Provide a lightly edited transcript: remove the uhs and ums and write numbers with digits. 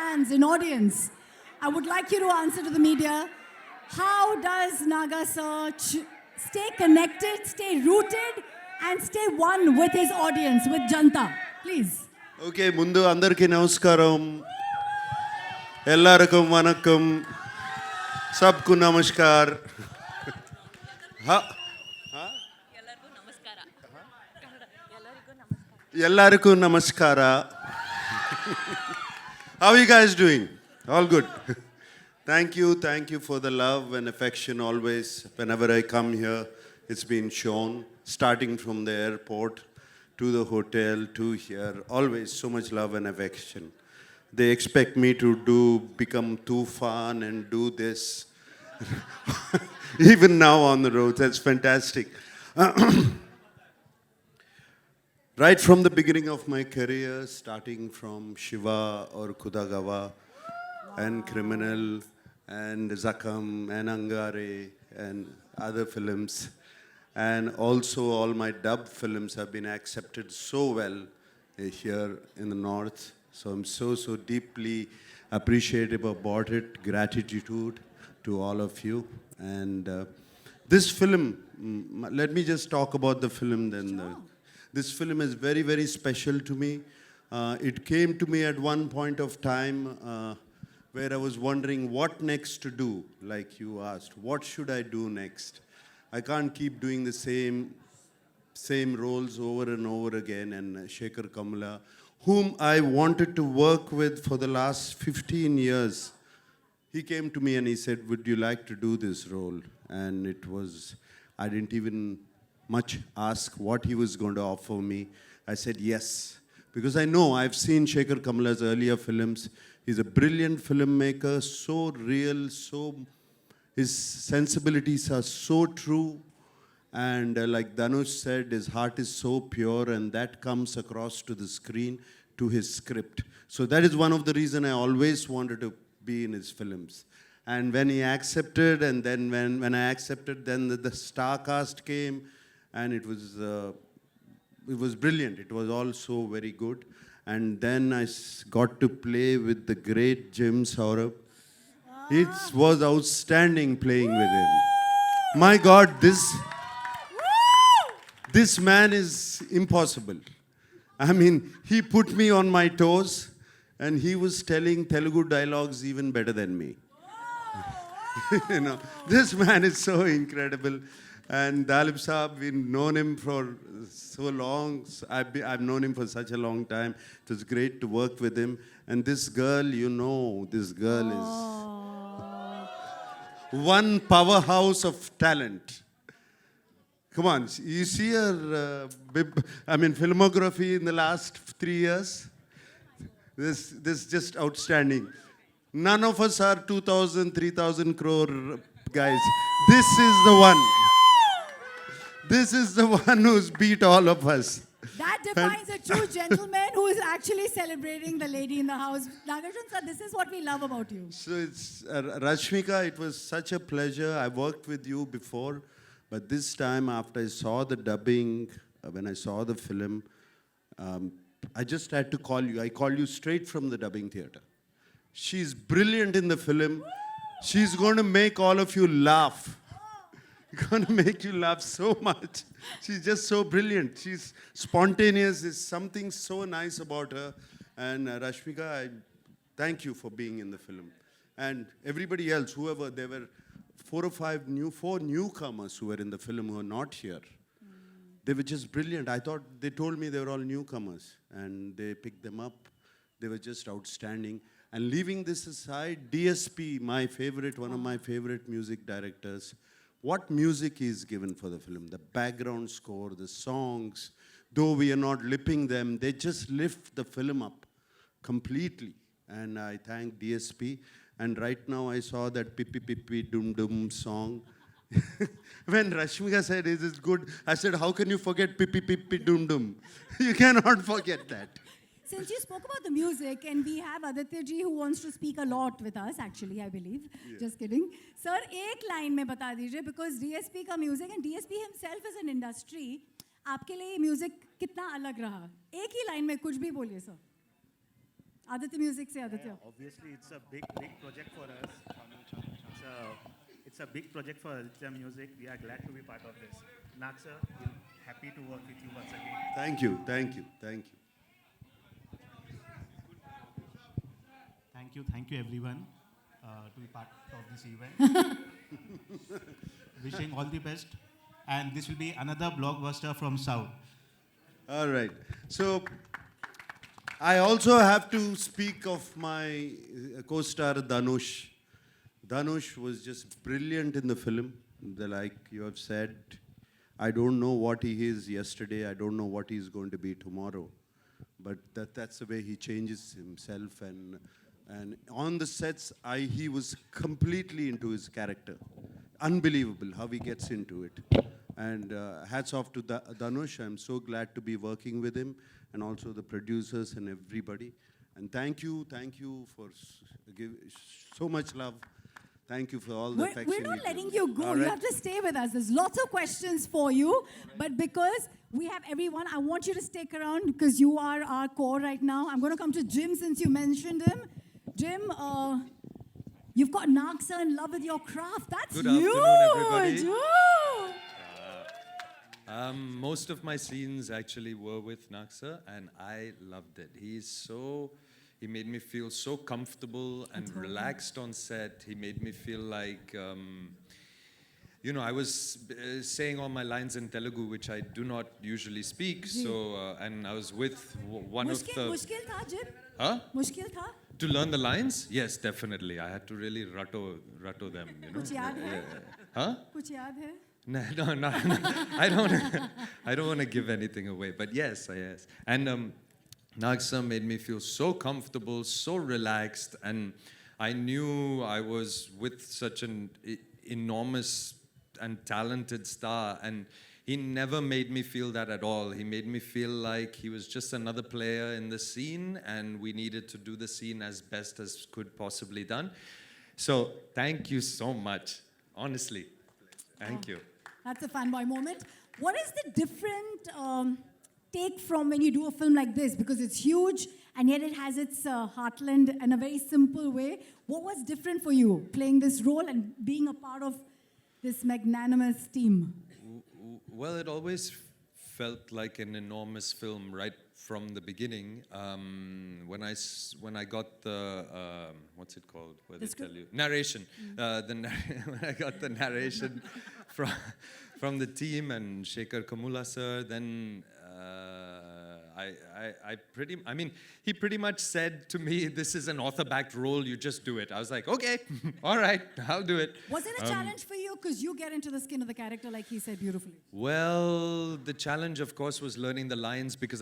fans, in audience, I would like you to answer to the media. How does Naga sir stay connected, stay rooted, and stay one with his audience, with Janta? Please. Okay ముందు అందరికీ నమస్కారం ఎల్లరికం వనక్కం సబ్కు నమస్కార్ ఎల్లరికూ నమస్కార How are you guys doing? All good. Thank you for the love and affection always. Whenever I come here, it's been shown, starting from the airport to the hotel to here. Always so much love and affection. They expect me to become too fun and do this. Even now on the road, that's fantastic. Right from the beginning of my career, starting from Shiva or Kudagawa and Criminal and Zakam and Angare and other films, and also all my dub films have been accepted so well here in the north. So I'm so deeply appreciative about it. Gratitude to all of you. And this film, let me just talk about the film then. This film is very special to me. It came to me at one point of time where I was wondering what next to do, like you asked. What should I do next? I can't keep doing the same roles over and over again. And Shekhar Kamla, whom I wanted to work with for the last 15 years, he came to me and he said, would you like to do this role? And it was, I didn't even much ask what he was going to offer me. I said yes, because I know I've seen Shekhar Kamla's earlier films. He's a brilliant filmmaker, so real, his sensibilities are so true. And like Dhanush said, his heart is so pure, and that comes across to the screen, to his script. So that is one of the reasons I always wanted to be in his films. And when he accepted, and then when I accepted, then the star cast came, and it was brilliant. It was all so very good. And then I got to play with the great Jim Saurabh. It was outstanding playing with him. My God, this man is impossible. I mean, he put me on my toes, and he was telling Telugu dialogues even better than me. You know, this man is so incredible. And Dalip Saab, we've known him for so long. I've known him for such a long time. It was great to work with him. And this girl, this girl is one powerhouse of talent. Come on, you see her, filmography in the last 3 years? This just outstanding. None of us are 2,000, 3,000 crore guys. This is the one. This is the one who's beat all of us. That defines a true gentleman who is actually celebrating the lady in the house. Nagarjun sir, this is what we love about you. So it's Rashmika, it was such a pleasure. I worked with you before, but this time after I saw the dubbing, when I saw the film, I just had to call you. I called you straight from the dubbing theater. She's brilliant in the film. She's going to make all of you laugh. Going to make you laugh so much. She's just so brilliant. She's spontaneous. There's something so nice about her. And Rashmika, I thank you for being in the film. And everybody else, whoever, there were 4 newcomers who were in the film who are not here. They were just brilliant. I thought, they told me they were all newcomers. And they picked them up. They were just outstanding. And leaving this aside, DSP, my favorite, one of my favorite music directors, what music is given for the film, the background score, the songs, though we are not lipping them, they just lift the film up completely. And I thank DSP. And right now I saw that Pippi Pippi Dum Dum song. When Rashmika said, is it good? I said, how can you forget Pippi Pippi Dum Dum? You cannot forget that. Since you spoke about the music, and we have Aditya ji who wants to speak a lot with us, actually, I believe. Yeah. Just kidding. Sir, एक line में बता दीजिए, because DSP का music, and DSP himself is an industry, आपके लिए music कितना अलग रहा? एक ही line में कुछ भी बोलिए, sir. Aditya Music se Aditya. Obviously, it's a big project for us. It's a big project for Aditya Music. We are glad to be part of this. Nag sir, we're happy to work with you once again. Thank you, thank you, thank you. Thank you everyone to be part of this event. Wishing all the best. And this will be another blockbuster from South. All right. So I also have to speak of my co-star Dhanush. Dhanush was just brilliant in the film. Like you have said, I don't know what he is yesterday. I don't know what he's going to be tomorrow. But that's the way he changes himself. And on the sets, he was completely into his character. Unbelievable how he gets into it. And hats off to Dhanush. I'm so glad to be working with him and also the producers and everybody. And thank you for giving so much love. Thank you for all the affection. We're not letting you go. All You right. have to stay with us. There's lots of questions for you. But because we have everyone, I want you to stick around because you are our core right now. I'm going to come to Jim since you mentioned him. Jim, you've got Nag sir in love with your craft. That's Good huge. afternoon, everybody. Ooh. Most of my scenes actually were with Nag sir, and I loved it. He made me feel so comfortable and relaxed on set. He made me feel like, I was saying all my lines in Telugu, which I do not usually speak. So, and I was with one of the... Mushkil tha, Jim? Huh? Mushkil tha? To learn the lines? Yes, definitely. I had to really rattle them, Kuch yaad hai? Huh? Kuch yaad hai? No. I don't want to give anything away. But yes. And Nag sir made me feel so comfortable, so relaxed, and I knew I was with such an enormous and talented star, and he never made me feel that at all. He made me feel like he was just another player in the scene, and we needed to do the scene as best as could possibly done. So thank you so much, honestly. Thank you. That's a fanboy moment. What is the different take from when you do a film like this? Because it's huge and yet it has its heartland in a very simple way. What was different for you playing this role and being a part of this magnanimous team? Well, it always felt like an enormous film right from the beginning. When I got the what's it called? Where they tell you narration. When I got the narration from the team and Shekhar Kamula sir, then he pretty much said to me, "This is an author-backed role. You just do it." I was like, "Okay, all right, I'll do it." Was it a challenge for you? Because you get into the skin of the character, like he said beautifully. Well, the challenge, of course, was learning the lines because